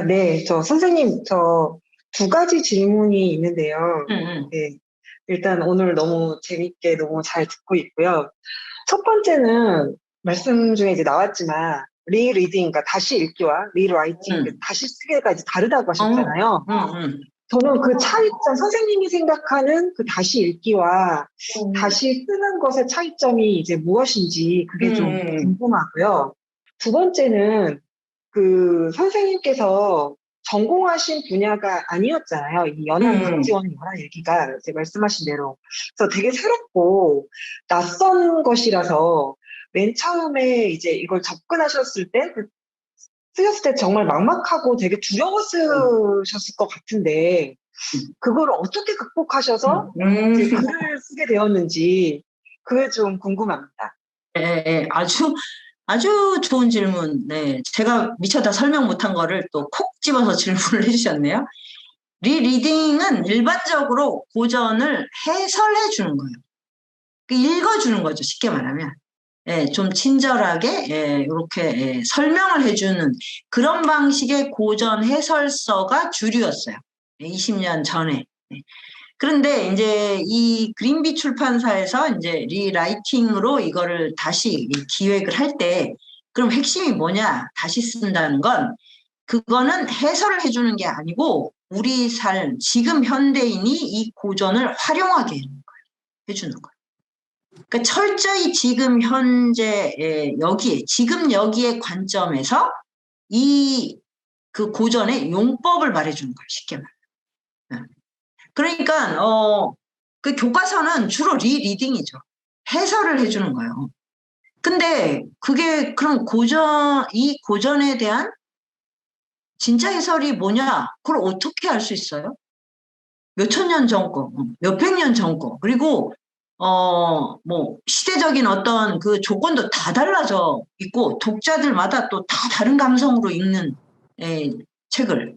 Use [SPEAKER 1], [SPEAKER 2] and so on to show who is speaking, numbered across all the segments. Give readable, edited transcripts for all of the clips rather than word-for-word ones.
[SPEAKER 1] 네. 선생님, 저 두 가지 질문이 있는데요.
[SPEAKER 2] 응, 응,
[SPEAKER 1] 네. 일단 오늘 너무 재밌게 너무 잘 듣고 있고요. 첫 번째는 말씀 중에 이제 나왔지만, 리리딩, 그러니까 다시 읽기와 리라이팅, 그
[SPEAKER 2] 응,
[SPEAKER 1] 다시 쓰기가 이제 다르다고
[SPEAKER 2] 어,
[SPEAKER 1] 하셨잖아요.
[SPEAKER 2] 응, 응,
[SPEAKER 1] 저는 그 차이점, 선생님이 생각하는 그 다시 읽기와
[SPEAKER 2] 응,
[SPEAKER 1] 다시 쓰는 것의 차이점이 이제 무엇인지
[SPEAKER 2] 응,
[SPEAKER 1] 그게 좀
[SPEAKER 2] 응,
[SPEAKER 1] 궁금하고요. 두 번째는 그 선생님께서 전공하신 분야가 아니었잖아요. 이
[SPEAKER 2] 응,
[SPEAKER 1] 연안각지원 연안 일기가 이제 말씀하신 대로. 그래서 되게 새롭고 낯선 것이라서 맨 처음에 이제 이걸 접근하셨을 때, 쓰셨을 때 정말 막막하고 되게
[SPEAKER 2] 응,
[SPEAKER 1] 두려웠으셨을 것 같은데, 그걸 어떻게 극복하셔서
[SPEAKER 2] 응,
[SPEAKER 1] 이제 글을 쓰게 되었는지, 그게 좀 궁금합니다.
[SPEAKER 2] 예, 예, 아주 좋은 질문. 네. 제가 미처 다 설명 못한 거를 또 콕 집어서 질문을 해주셨네요. 리리딩은 일반적으로 고전을 해설해 주는 거예요. 그 읽어주는 거죠. 쉽게 말하면. 예, 좀 친절하게, 예, 이렇게, 예, 설명을 해주는 그런 방식의 고전 해설서가 주류였어요. 20년 전에. 예. 그런데 이제 이 그린비 출판사에서 이제 리라이팅으로 이거를 다시 기획을 할 때, 그럼 핵심이 뭐냐? 다시 쓴다는 건 그거는 해설을 해주는 게 아니고 우리 삶, 지금 현대인이 이 고전을 활용하게 해주는 거예요. 그러니까 철저히 지금 현재 여기에, 지금 여기에 관점에서 이 그 고전의 용법을 말해주는 거예요. 쉽게 말하면. 그러니까, 그 교과서는 주로 리딩이죠. 해설을 해주는 거예요. 근데 그게 그럼 이 고전에 대한 진짜 해설이 뭐냐? 그걸 어떻게 알 수 있어요? 몇천 년 전 거, 몇백 년 전 거, 그리고, 뭐, 시대적인 어떤 그 조건도 다 달라져 있고, 독자들마다 또 다 다른 감성으로 읽는, 책을.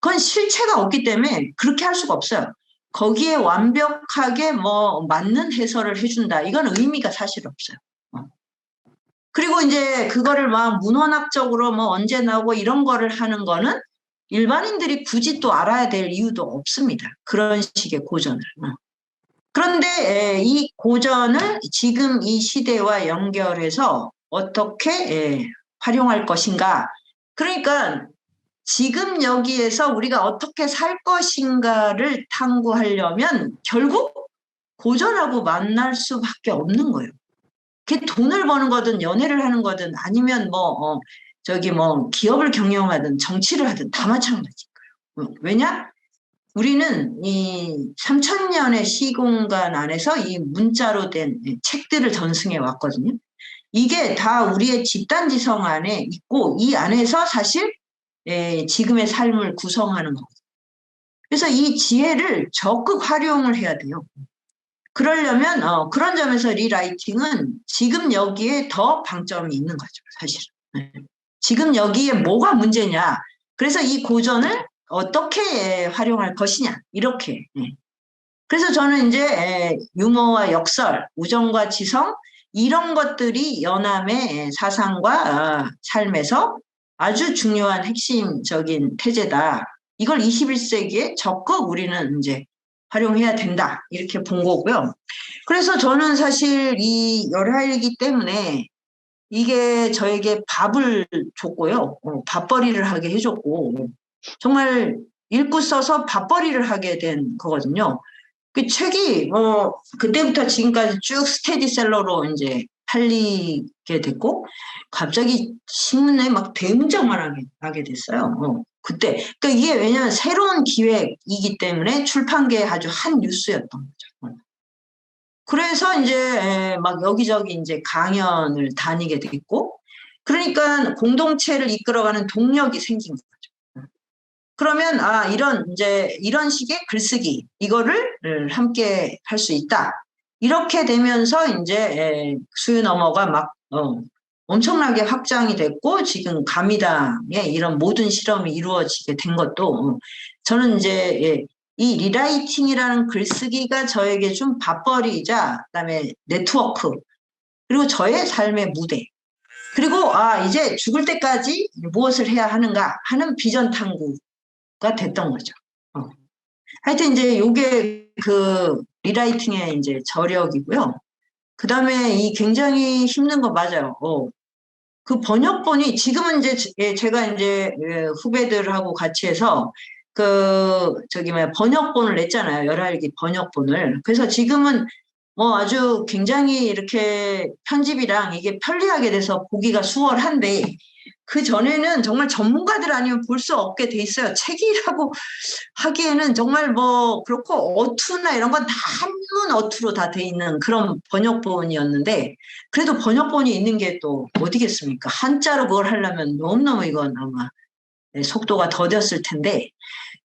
[SPEAKER 2] 그건 실체가 없기 때문에 그렇게 할 수가 없어요. 거기에 완벽하게 뭐, 맞는 해설을 해준다. 이건 의미가 사실 없어요. 어. 그리고 이제 그거를 막 문헌학적으로 뭐 언제 나오고 이런 거를 하는 거는 일반인들이 굳이 또 알아야 될 이유도 없습니다. 그런 식의 고전을. 그런데 이 고전을 지금 이 시대와 연결해서 어떻게 활용할 것인가. 그러니까 지금 여기에서 우리가 어떻게 살 것인가를 탐구하려면 결국 고전하고 만날 수밖에 없는 거예요. 그게 돈을 버는 거든 연애를 하는 거든 아니면 뭐 저기 뭐 기업을 경영하든 정치를 하든 다 마찬가지인 거예요. 왜냐? 우리는 이 3천년의 시공간 안에서 이 문자로 된 책들을 전승해 왔거든요. 이게 다 우리의 집단 지성 안에 있고 이 안에서 사실 지금의 삶을 구성하는 거거든요. 그래서 이 지혜를 적극 활용을 해야 돼요. 그러려면 그런 점에서 리라이팅은 지금 여기에 더 방점이 있는 거죠, 사실은. 네. 지금 여기에 뭐가 문제냐. 그래서 이 고전을 어떻게 활용할 것이냐. 이렇게. 네. 그래서 저는 이제 유머와 역설, 우정과 지성 이런 것들이 연암의 사상과 삶에서 아주 중요한 핵심적인 태제다. 이걸 21세기에 적극 우리는 이제 활용해야 된다. 이렇게 본 거고요. 그래서 저는 사실 이 열하일기 때문에 이게 저에게 밥을 줬고요. 밥벌이를 하게 해줬고, 정말 읽고 써서 밥벌이를 하게 된 거거든요. 그 책이 그때부터 지금까지 쭉 스테디셀러로 이제 팔리게 됐고 갑자기 신문에 막 대문짝만 하게 됐어요. 그때 그러니까 이게 왜냐하면 새로운 기획이기 때문에 출판계의 아주 한 뉴스였던 거죠. 그래서 이제 막 여기저기 이제 강연을 다니게 됐고 그러니까 공동체를 이끌어가는 동력이 생긴 거죠. 그러면 이런 식의 글쓰기 이거를 함께 할 수 있다. 이렇게 되면서 이제 수요 넘어가 막 엄청나게 확장이 됐고 지금 가미당에 이런 모든 실험이 이루어지게 된 것도 저는 이제 이 리라이팅이라는 글쓰기가 저에게 좀 밥벌이이자 그다음에 네트워크 그리고 저의 삶의 무대 그리고 이제 죽을 때까지 무엇을 해야 하는가 하는 비전 탐구가 됐던 거죠. 하여튼 이제 요게 그 리라이팅의 이제 저력이고요. 그 다음에 이 굉장히 힘든 거 맞아요. 그 번역본이 지금은 이제 제가 이제 후배들하고 같이 해서 번역본을 냈잖아요. 열알기 번역본을. 그래서 지금은 아주 굉장히 이렇게 편집이랑 이게 편리하게 돼서 보기가 수월한데 그 전에는 정말 전문가들 아니면 볼 수 없게 돼 있어요. 책이라고 하기에는 정말 그렇고 어투나 이런 건 다 한문 어투로 다 돼 있는 그런 번역본이었는데 그래도 번역본이 있는 게 또 어디겠습니까? 한자로 그걸 하려면 너무너무 이건 아마 속도가 더뎠을 텐데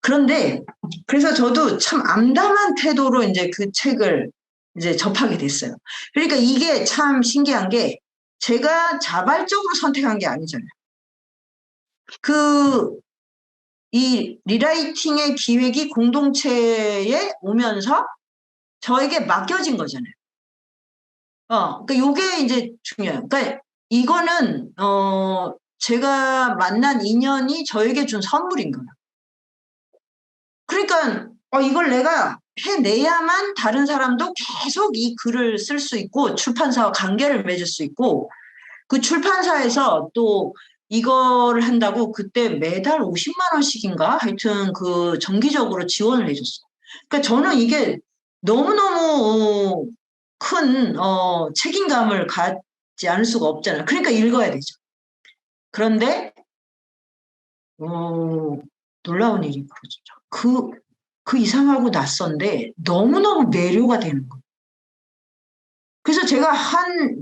[SPEAKER 2] 그런데 그래서 저도 참 암담한 태도로 이제 그 책을 이제 접하게 됐어요. 그러니까 이게 참 신기한 게 제가 자발적으로 선택한 게 아니잖아요. 이 리라이팅의 기획이 공동체에 오면서 저에게 맡겨진 거잖아요. 그러니까 요게 이제 중요해요. 그러니까 이거는, 제가 만난 인연이 저에게 준 선물인 거예요. 그러니까, 이걸 내가 해내야만 다른 사람도 계속 이 글을 쓸 수 있고, 출판사와 관계를 맺을 수 있고, 그 출판사에서 또 이걸 한다고 그때 매달 50만 원씩인가? 하여튼 그 정기적으로 지원을 해줬어. 그러니까 저는 이게 너무너무 큰, 책임감을 갖지 않을 수가 없잖아요. 그러니까 읽어야 되죠. 그런데, 놀라운 일이 벌어지죠. 그 이상하고 낯선데 너무너무 매료가 되는 거예요. 그래서 제가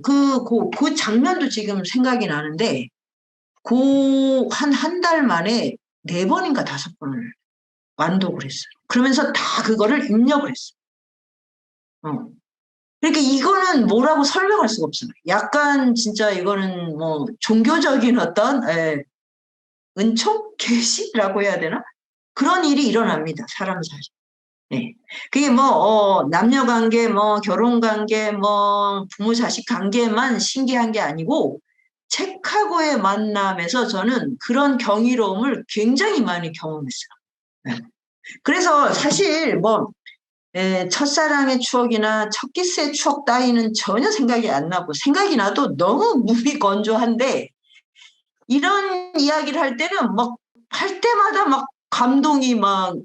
[SPEAKER 2] 그 장면도 지금 생각이 나는데, 한 달 만에 4번인가 5번을 완독을 했어요. 그러면서 다 그거를 입력을 했어요. 그러니까 이거는 뭐라고 설명할 수가 없어요. 약간 진짜 이거는 종교적인 어떤, 은총? 계시라고 해야 되나? 그런 일이 일어납니다. 사람 사이. 네. 그게 남녀 관계, 결혼 관계, 부모 자식 관계만 신기한 게 아니고, 책하고의 만남에서 저는 그런 경이로움을 굉장히 많이 경험했어요. 네. 그래서 사실 첫사랑의 추억이나 첫 키스의 추억 따위는 전혀 생각이 안 나고, 생각이 나도 너무 무미건조한데, 이런 이야기를 할 때는 할 때마다 감동이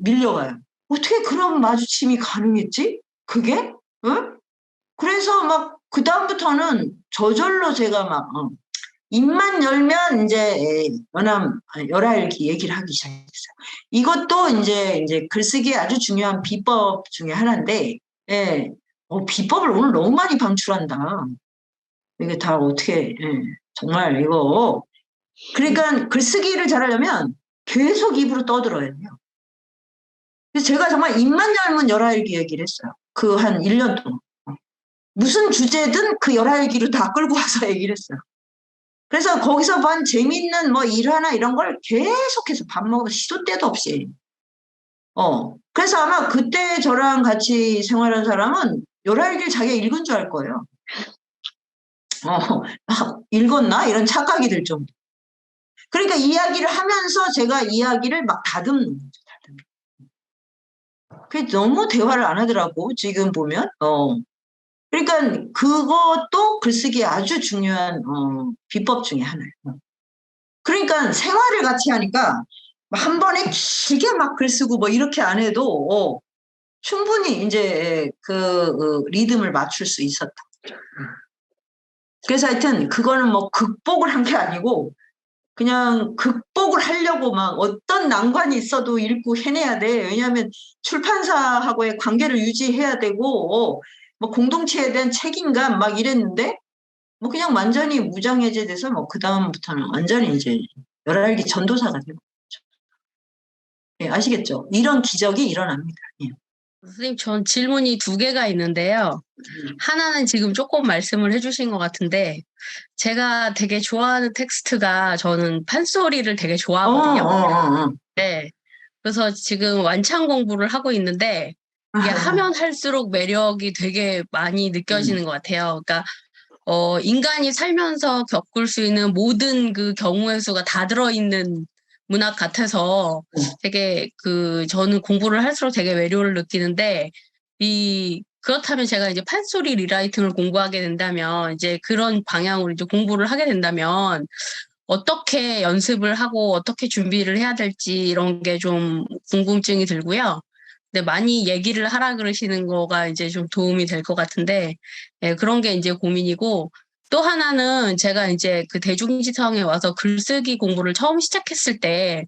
[SPEAKER 2] 밀려와요. 어떻게 그런 마주침이 가능했지? 그게? 응? 그래서 그다음부터는 저절로 제가 입만 열면 이제 열알기 얘기를 하기 시작했어요. 이것도 이제 글쓰기의 아주 중요한 비법 중에 하나인데, 예. 비법을 오늘 너무 많이 방출한다. 이게 다 어떻게, 정말 이거. 그러니까 글쓰기를 잘하려면 계속 입으로 떠들어야 돼요. 그래서 제가 정말 입만 열면 열알기 얘기를 했어요. 그 한 1년 동안. 무슨 주제든 그 열알기로 다 끌고 와서 얘기를 했어요. 그래서 거기서 본 재밌는 일화나 이런 걸 계속해서 밥 먹어서 시도 때도 없이. 그래서 아마 그때 저랑 같이 생활한 사람은 열알기를 자기가 읽은 줄 알 거예요. 읽었나? 이런 착각이 들 정도. 그러니까 이야기를 하면서 제가 이야기를 다듬는 거죠. 그게 너무 대화를 안 하더라고, 지금 보면. 그러니까 그것도 글쓰기의 아주 중요한 비법 중에 하나예요. 그러니까 생활을 같이 하니까 한 번에 길게 글 쓰고 이렇게 안 해도 충분히 이제 그 리듬을 맞출 수 있었다. 그래서 하여튼 그거는 극복을 한 게 아니고 그냥 극복을 하려고 어떤 난관이 있어도 읽고 해내야 돼. 왜냐하면 출판사하고의 관계를 유지해야 되고 공동체에 대한 책임감 이랬는데 그냥 완전히 무장해제돼서 그다음부터는 완전히 이제 열알기 전도사가 되고 예, 아시겠죠? 이런 기적이 일어납니다. 예.
[SPEAKER 3] 선생님, 전 질문이 2개가 있는데요. 하나는 지금 조금 말씀을 해주신 것 같은데, 제가 되게 좋아하는 텍스트가 저는 판소리를 되게 좋아하거든요. 네. 그래서 지금 완창 공부를 하고 있는데, 이게 하면 할수록 매력이 되게 많이 느껴지는 것 같아요. 그러니까 인간이 살면서 겪을 수 있는 모든 그 경우의 수가 다 들어있는 문학 같아서 되게 저는 공부를 할수록 되게 외로움을 느끼는데, 그렇다면 제가 이제 판소리 리라이팅을 공부하게 된다면, 이제 그런 방향으로 이제 공부를 하게 된다면, 어떻게 연습을 하고 어떻게 준비를 해야 될지 이런 게 좀 궁금증이 들고요. 근데 많이 얘기를 하라 그러시는 거가 이제 좀 도움이 될 것 같은데, 예, 그런 게 이제 고민이고, 또 하나는 제가 이제 그 대중지성에 와서 글쓰기 공부를 처음 시작했을 때,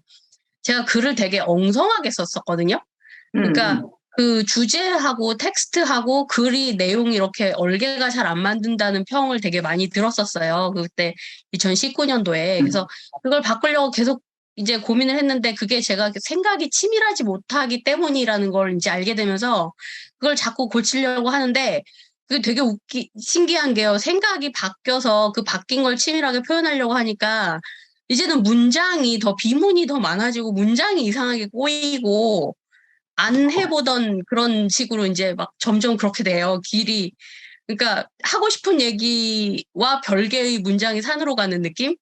[SPEAKER 3] 제가 글을 되게 엉성하게 썼었거든요. 그러니까 그 주제하고 텍스트하고 글이 내용이 이렇게 얼개가 잘 안 맞는다는 평을 되게 많이 들었었어요. 그때 2019년도에. 그래서 그걸 바꾸려고 계속 이제 고민을 했는데 그게 제가 생각이 치밀하지 못하기 때문이라는 걸 이제 알게 되면서 그걸 자꾸 고치려고 하는데 그게 되게 신기한 게요. 생각이 바뀌어서 그 바뀐 걸 치밀하게 표현하려고 하니까 이제는 문장이 더 비문이 더 많아지고 문장이 이상하게 꼬이고 안 해보던 그런 식으로 이제 막 점점 그렇게 돼요. 길이. 그러니까 하고 싶은 얘기와 별개의 문장이 산으로 가는 느낌?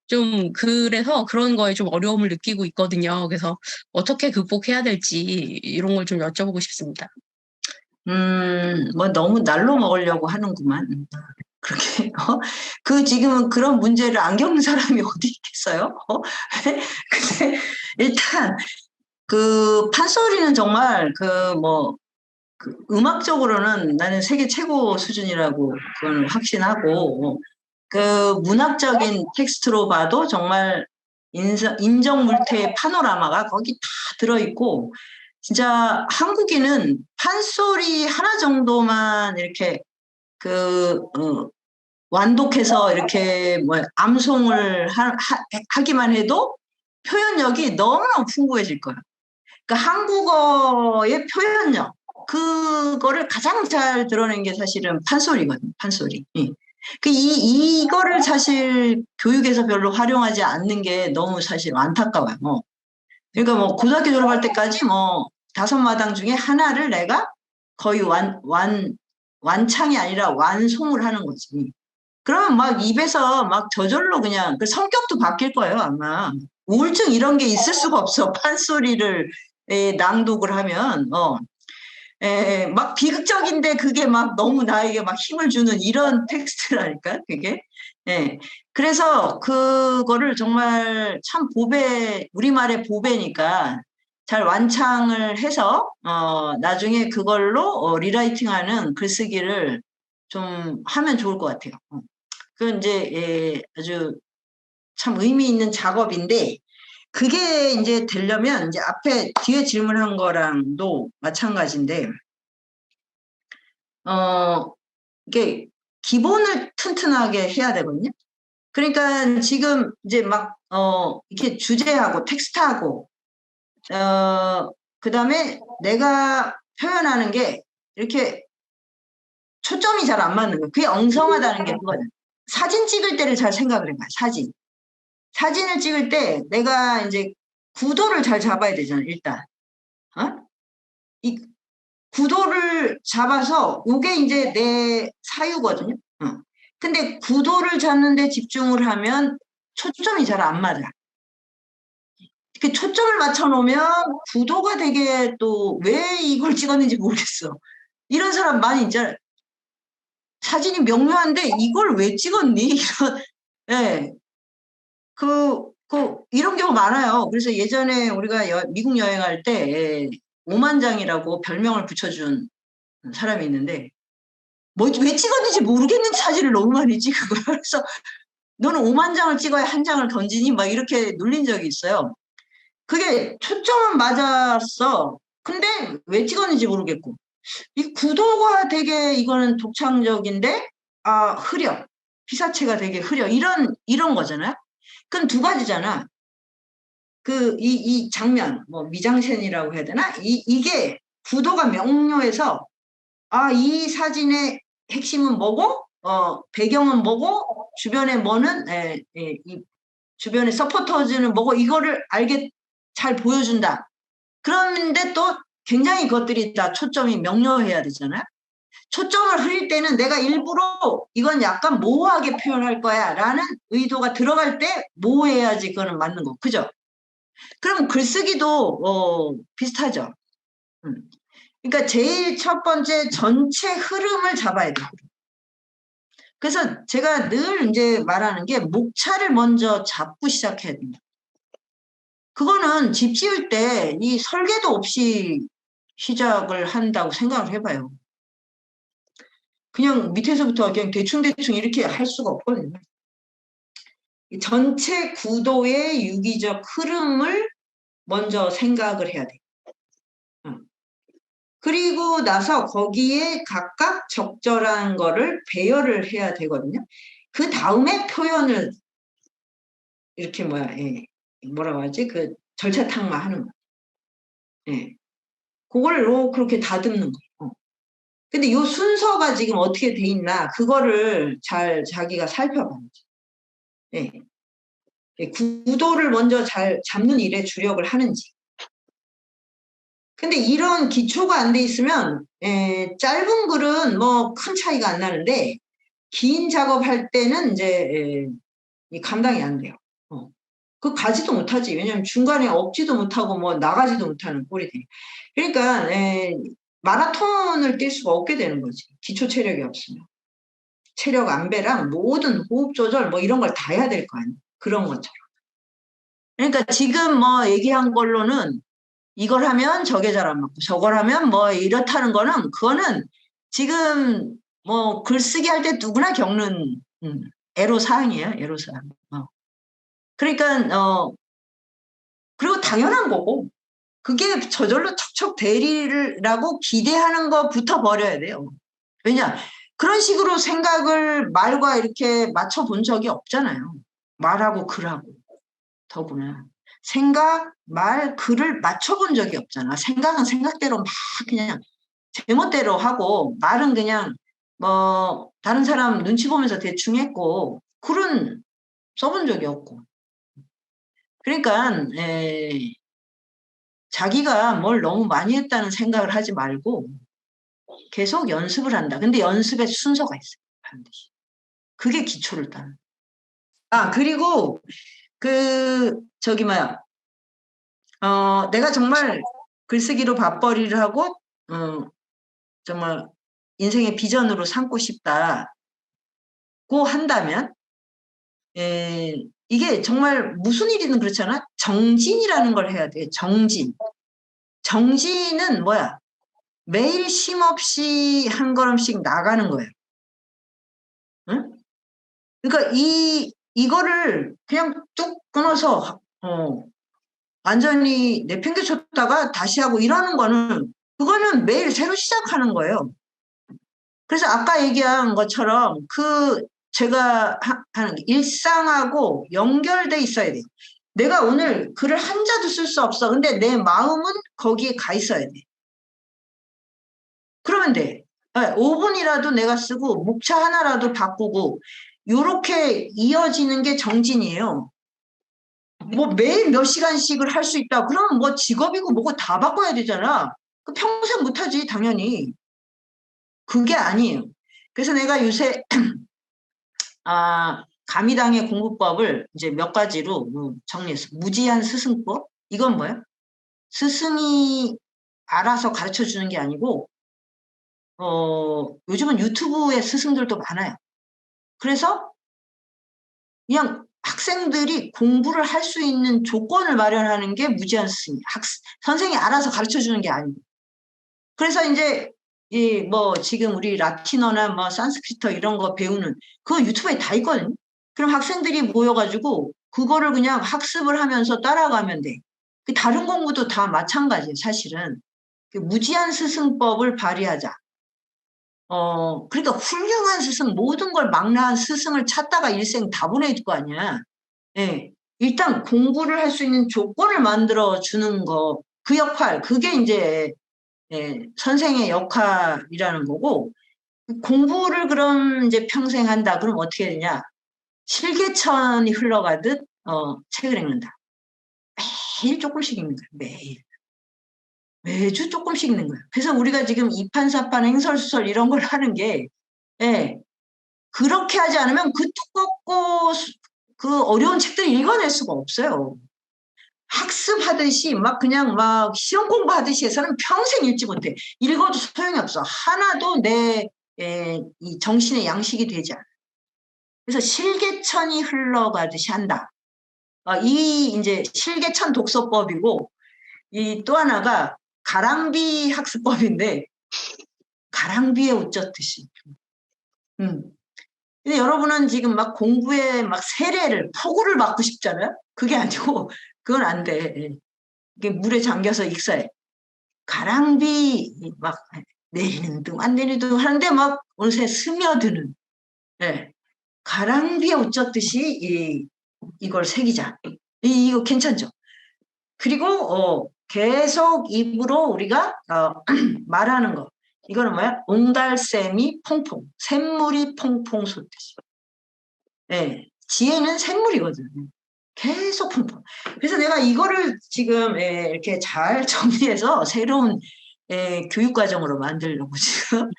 [SPEAKER 3] 좀 그래서 그런 거에 좀 어려움을 느끼고 있거든요. 그래서 어떻게 극복해야 될지 이런 걸 좀 여쭤보고 싶습니다.
[SPEAKER 2] 뭐 너무 날로 먹으려고 하는구만. 그렇게, 지금은 그런 문제를 안 겪는 사람이 어디 있겠어요? 근데 일단, 판소리는 정말, 음악적으로는 나는 세계 최고 수준이라고 그건 확신하고, 문학적인 텍스트로 봐도 정말 인정물태의 파노라마가 거기 다 들어있고, 진짜 한국인은 판소리 하나 정도만 이렇게 완독해서 이렇게 암송을 하기만 해도 표현력이 너무너무 풍부해질 거예요. 그러니까 한국어의 표현력, 그거를 가장 잘 드러낸 게 사실은 판소리거든요, 판소리. 예. 이거를 사실 교육에서 별로 활용하지 않는 게 너무 사실 안타까워요. 그러니까 고등학교 졸업할 때까지 5마당 중에 하나를 내가 거의 완창이 아니라 완송을 하는 거지. 그러면 막 입에서 막 저절로 그냥 성격도 바뀔 거예요, 아마. 우울증 이런 게 있을 수가 없어. 판소리를 낭독을 하면, 막 비극적인데 그게 막 너무 나에게 막 힘을 주는 이런 텍스트라니까, 그게. 예. 그래서 그거를 정말 참 우리말의 보배니까 잘 완창을 해서, 나중에 그걸로 리라이팅하는 글쓰기를 좀 하면 좋을 것 같아요. 그건 이제, 아주 참 의미 있는 작업인데, 그게 이제 되려면 이제 뒤에 질문한 거랑도 마찬가지인데, 이게 기본을 튼튼하게 해야 되거든요. 그러니까 지금 이제 이렇게 주제하고 텍스트하고, 그 다음에 내가 표현하는 게 이렇게 초점이 잘 안 맞는 거예요. 그게 엉성하다는 게 그거는. 사진 찍을 때를 잘 생각을 해봐요, 사진을 찍을 때 내가 이제 구도를 잘 잡아야 되잖아요, 일단. 이 구도를 잡아서 이게 이제 내 사유거든요. 근데 구도를 잡는 데 집중을 하면 초점이 잘 안 맞아. 이렇게 초점을 맞춰 놓으면 구도가 되게 또 왜 이걸 찍었는지 모르겠어. 이런 사람 많이 있잖아요. 사진이 명료한데 이걸 왜 찍었니? 이런, 이런 경우 많아요. 그래서 예전에 우리가 미국 여행할 때 오만장이라고 별명을 붙여준 사람이 있는데 왜 찍었는지 모르겠는 사진을 너무 많이 찍은 거야. 그래서 너는 5만장을 찍어야 한 장을 던지니? 막 이렇게 놀린 적이 있어요. 그게 초점은 맞았어. 근데 왜 찍었는지 모르겠고. 이 구도가 되게 이거는 독창적인데 흐려. 피사체가 되게 흐려. 이런 거잖아요. 그건 두 가지잖아. 이 장면, 미장센이라고 해야 되나? 이게 구도가 명료해서, 이 사진의 핵심은 뭐고, 배경은 뭐고, 주변에 뭐는, 이 주변의 서포터즈는 뭐고, 이거를 잘 보여준다. 그런데 또 굉장히 그것들이 다 초점이 명료해야 되잖아요. 초점을 흐릴 때는 내가 일부러 이건 약간 모호하게 표현할 거야 라는 의도가 들어갈 때 모호해야지 그거는 맞는 거. 그죠? 그럼 글쓰기도 비슷하죠. 그러니까 제일 첫 번째 전체 흐름을 잡아야 돼요. 그래서 제가 늘 이제 말하는 게 목차를 먼저 잡고 시작해야 됩니다. 그거는 집 지을 때 이 설계도 없이 시작을 한다고 생각을 해봐요. 그냥 밑에서부터 그냥 대충대충 이렇게 할 수가 없거든요. 전체 구도의 유기적 흐름을 먼저 생각을 해야 돼요. 그리고 나서 거기에 각각 적절한 거를 배열을 해야 되거든요. 그 다음에 표현을 이렇게 뭐라고 하지? 그 절차탕마 하는 거. 예. 그걸로 그렇게 다듬는 거. 근데 이 순서가 지금 어떻게 돼 있나 그거를 잘 자기가 살펴봐야죠. 예. 구도를 먼저 잘 잡는 일에 주력을 하는지. 근데 이런 기초가 안 돼 있으면 짧은 글은 뭐 큰 차이가 안 나는데 긴 작업할 때는 이제 감당이 안 돼요. 그 가지도 못하지. 왜냐면 중간에 엎지도 못하고 뭐 나가지도 못하는 꼴이 돼. 그러니까 마라톤을 뛸 수가 없게 되는 거지. 기초 체력이 없으면. 체력 안배랑 모든 호흡 조절 뭐 이런 걸 다 해야 될 거 아니에요. 그런 것처럼. 그러니까 지금 뭐 얘기한 걸로는 이걸 하면 저게 잘 안 맞고 저걸 하면 뭐 이렇다는 거는 그거는 지금 뭐 글쓰기 할 때 누구나 겪는 애로사항이에요. 애로사항. 그러니까 그리고 당연한 거고 그게 저절로 척척 되리라고 기대하는 것부터 버려야 돼요. 왜냐? 그런 식으로 생각을 말과 이렇게 맞춰본 적이 없잖아요. 말하고 글하고 더구나. 생각, 말, 글을 맞춰본 적이 없잖아. 생각은 생각대로 막 그냥 제멋대로 하고 말은 그냥 뭐 다른 사람 눈치 보면서 대충 했고 글은 써본 적이 없고. 그러니까 자기가 뭘 너무 많이 했다는 생각을 하지 말고 계속 연습을 한다. 근데 연습에 순서가 있어요. 반드시. 그게 기초를 따는. 그리고 내가 정말 글쓰기로 밥벌이를 하고 정말 인생의 비전으로 삼고 싶다고 한다면 이게 정말 무슨 일이든 그렇잖아. 정진이라는 걸 해야 돼. 정진. 정진은 뭐야? 매일 쉼없이 한 걸음씩 나가는 거예요. 응? 그러니까 이거를 그냥 뚝 끊어서 완전히 내팽개쳤다가 다시 하고 이러는 거는 그거는 매일 새로 시작하는 거예요. 그래서 아까 얘기한 것처럼 제가 하는 게 일상하고 연결돼 있어야 돼요. 내가 오늘 글을 한자도 쓸 수 없어. 근데 내 마음은 거기에 가 있어야 돼. 그러면 돼. 5분이라도 내가 쓰고 목차 하나라도 바꾸고 요렇게 이어지는 게 정진이에요. 뭐 매일 몇 시간씩을 할 수 있다. 그러면 뭐 직업이고 뭐고 다 바꿔야 되잖아. 그 평생 못하지 당연히. 그게 아니에요. 그래서 내가 요새 가미당의 공부법을 이제 몇 가지로 정리했어. 무지한 스승법. 이건 뭐야? 스승이 알아서 가르쳐 주는 게 아니고 요즘은 유튜브에 스승들도 많아요. 그래서 그냥 학생들이 공부를 할 수 있는 조건을 마련하는 게 무지한 스승이에요. 선생이 알아서 가르쳐 주는 게 아니고. 그래서 이제 지금 우리 라틴어나 뭐 산스크리트 이런 거 배우는 그거 유튜브에 다 있거든요. 그럼 학생들이 모여가지고 그거를 그냥 학습을 하면서 따라가면 돼. 다른 공부도 다 마찬가지예요, 사실은. 무지한 스승법을 발휘하자. 그러니까 훌륭한 스승, 모든 걸 망라한 스승을 찾다가 일생 다 보낼 거 아니야. 예. 일단 공부를 할 수 있는 조건을 만들어 주는 거, 그 역할, 그게 이제 선생의 역할이라는 거고, 공부를 그럼 이제 평생 한다. 그럼 어떻게 되냐? 실개천이 흘러가듯 책을 읽는다. 매일 조금씩 읽는 거야. 매일. 매주 조금씩 있는 거예요. 그래서 우리가 지금 이판사판 행설수설 이런 걸 하는 게, 예, 그렇게 하지 않으면 그 두껍고 그 어려운 책들 읽어낼 수가 없어요. 학습하듯이 막 그냥 막 시험 공부하듯이 해서는 평생 읽지 못해. 읽어도 소용이 없어. 하나도 내 이 정신의 양식이 되지 않아. 그래서 실개천이 흘러가듯이 한다. 이 이제 실개천 독서법이고, 이 또 하나가 가랑비 학습법인데, 가랑비에 웃젓듯이. 근데 여러분은 지금 막 공부에 막 세례를, 포구를 받고 싶잖아요? 그게 아니고, 그건 안 돼. 이게 물에 잠겨서 익사해. 가랑비 막 내리는 둥, 안 내리는 둥 하는데 막 어느새 스며드는, 예. 가랑비에 웃젓듯이 이걸 새기자. 이거 괜찮죠? 그리고 계속 입으로 우리가 말하는 거. 이거는 뭐야? 옹달샘이 퐁퐁, 샘물이 퐁퐁 솟듯이. 예, 지혜는 샘물이거든. 계속 퐁퐁. 그래서 내가 이거를 지금 이렇게 잘 정리해서 새로운 교육과정으로 만들려고 지금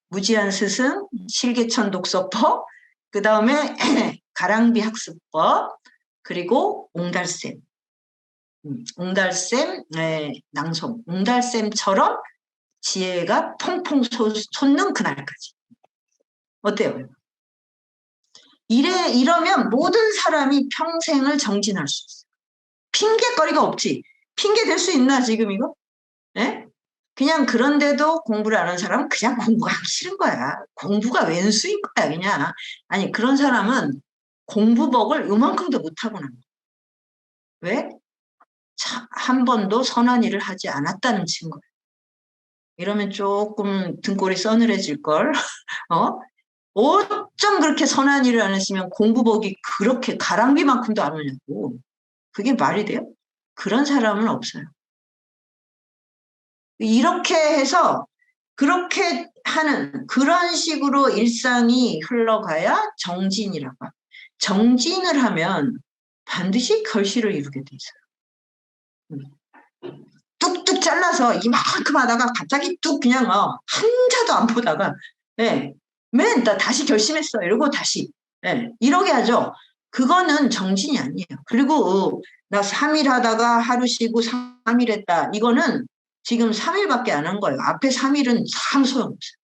[SPEAKER 2] 무지한 스승, 실개천 독서법, 그 다음에 가랑비 학습법, 그리고 옹달샘. 옹달샘 낭송, 옹달샘처럼 지혜가 퐁퐁 솟는 그날까지. 어때요? 이러면 모든 사람이 평생을 정진할 수 있어요. 핑계거리가 없지. 핑계 댈 수 있나 지금 이거? 예? 그냥 그런데도 공부를 안 한 사람은 그냥 공부가 하기 싫은 거야. 공부가 왼수인 거야 그냥. 아니 그런 사람은 공부복을 요만큼도 못하고 난 거야. 왜? 한 번도 선한 일을 하지 않았다는 증거. 이러면 조금 등골이 서늘해질걸. 어쩜 그렇게 선한 일을 안 했으면 공부복이 그렇게 가랑비만큼도 안 오냐고. 그게 말이 돼요? 그런 사람은 없어요. 이렇게 해서 그렇게 하는 그런 식으로 일상이 흘러가야 정진이라고 합니다. 정진을 하면 반드시 결실을 이루게 돼 있어요. 뚝뚝 잘라서 이만큼 하다가 갑자기 뚝 그냥 한자도 안 보다가 맨 나 다시 결심했어 이러고 다시 이러게 하죠. 그거는 정진이 아니에요. 그리고 나 3일 하다가 하루 쉬고 3일 했다. 이거는 지금 3일밖에 안 한 거예요. 앞에 3일은 참 소용없어요.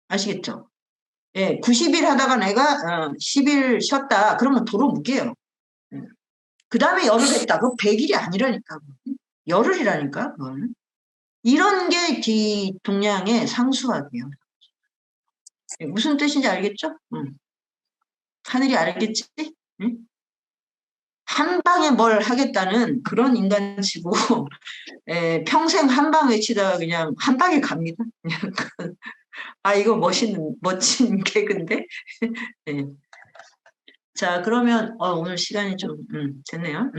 [SPEAKER 2] 아시겠죠? 90일 하다가 내가 10일 쉬었다. 그러면 도로 무게예요. 그 다음에 열흘 했다. 그거 100일이 아니라니까. 열흘이라니까. 그거는. 이런 게 동양의 상수학이에요. 무슨 뜻인지 알겠죠? 하늘이 알겠지? 응? 한 방에 뭘 하겠다는 그런 인간치고 평생 한 방 외치다가 그냥 한 방에 갑니다. 그냥 이거 멋진 개그인데. 네. 자 그러면 오늘 시간이 좀 됐네요.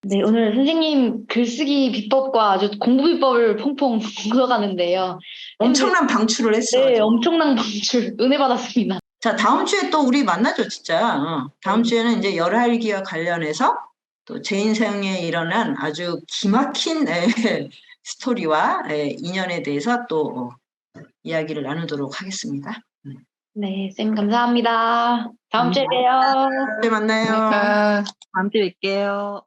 [SPEAKER 4] 네, 오늘 선생님 글쓰기 비법과 아주 공부 비법을 퐁퐁 묻어가는데요.
[SPEAKER 2] 엄청난 방출을 했어.
[SPEAKER 4] 네, 엄청난 방출 은혜 받았습니다.
[SPEAKER 2] 자 다음 주에 또 우리 만나죠 진짜. 다음 주에는 이제 열할기와 관련해서 또 제 인생에 일어난 아주 기막힌 스토리와 인연에 대해서 또 이야기를 나누도록 하겠습니다.
[SPEAKER 4] 네, 쌤 감사합니다. 다음 주에 봬요.
[SPEAKER 2] 다음 주에 만나요.
[SPEAKER 3] 그러니까
[SPEAKER 4] 다음 주에 뵐게요.